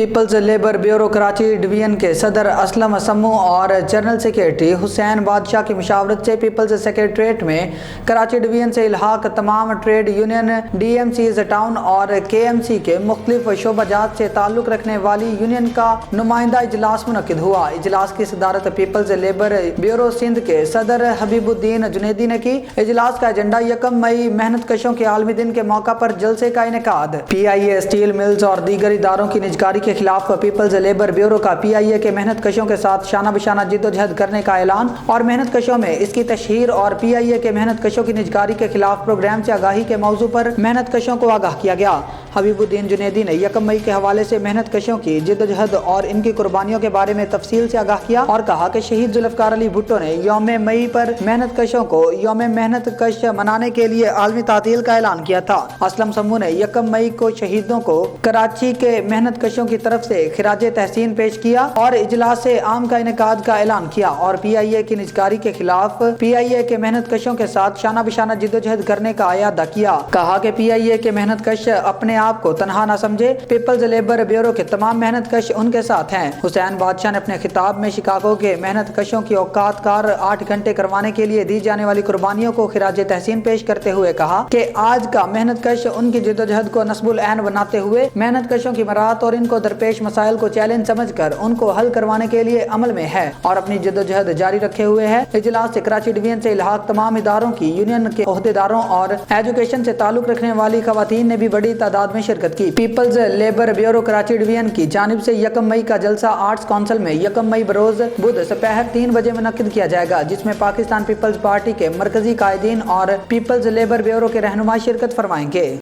Peoples Labour Bureau Karachi division کے صدر اسلم سمو اور جنرل سیکریٹری حسین بادشاہ کی مشاورت سے پیپلز سیکریٹریٹ میں کراچی ڈویژن سے الحاق تمام trade union D M Cs town اور کے ایم سی کے مختلف شعبہ جات سے تعلق رکھنے والی یونین کا نمائندہ اجلاس منعقد ہوا۔ اجلاس کی صدارت پیپلز لیبر بیورو سندھ کے صدر حبیب الدین جنیدی نے کی۔ اجلاس کا ایجنڈا 1 مئی محنت کشوں کے عالمی دن کے موقع پر جلسے کا انعقاد۔ پی آئی اے اسٹیل ملز اور دیگر اداروں کی نجکاری کے خلاف پیپلز لیبر بیورو کا پی آئی اے کے محنت کشوں کے ساتھ شانہ بشانہ جدوجہد کرنے کا اعلان اور محنت کشوں میں اس کی تشہیر اور پی آئی اے کے محنت کشوں کی نجکاری کے خلاف پروگرام سے آگاہی کے موضوع پر محنت کشوں کو آگاہ کیا گیا۔ حبیب الدین جنیدی نے 1 مئی کے حوالے سے محنت کشوں کی جدوجہد اور ان کی قربانیوں کے بارے میں تفصیل سے آگاہ کیا اور کہا کہ شہید ذوالفقار علی بھٹو نے یوم مئی پر محنت کشوں کو یوم محنت کش منانے کے لیے عالمی تعطیل کا اعلان کیا تھا۔ اسلم سمو نے 1 مئی کو شہیدوں کو کراچی کے محنت کشوں کی طرف سے خراج تحسین پیش کیا اور اجلاس عام کا انعقاد کا اعلان کیا اور پی آئی اے کی نجکاری کے خلاف پی آئی اے کے محنت کشوں کے ساتھ شانہ بشانہ جدوجہد کرنے کا اعادہ کیا۔ کہا کہ پی آئی اے کے محنت کش اپنے آپ کو تنہا نہ سمجھے، پیپلز لیبر بیورو کے تمام محنت کش ان کے ساتھ ہیں۔ حسین بادشاہ نے اپنے خطاب میں شکاگو کے محنت کشوں کی اوقات کار 8 گھنٹے کروانے کے لیے دی جانے والی قربانیوں کو خراج تحسین پیش کرتے ہوئے کہا کہ آج کا محنت کش ان کی جدوجہد کو نصب العین بناتے ہوئے محنت کشوں کی مراحت اور ان کو درپیش مسائل کو چیلنج سمجھ کر ان کو حل کروانے کے لیے عمل میں ہے اور اپنی جدوجہد جاری رکھے ہوئے ہے۔ اجلاس سے کراچی ڈویژن سے الحاق تمام اداروں کی یونین کے عہدیداروں اور ایجوکیشن سے تعلق رکھنے والی خواتین نے بھی بڑی تعداد میں شرکت کی۔ Peoples Labour Bureau Karachi division کی جانب سے 1 مئی کا جلسہ آرٹس کونسل میں 1 مئی بروز بدھ دوپہر 3 بجے منعقد کیا جائے گا، جس میں پاکستان پیپلز پارٹی کے مرکزی قائدین اور پیپلز لیبر بیورو کے رہنما شرکت فرمائیں گے۔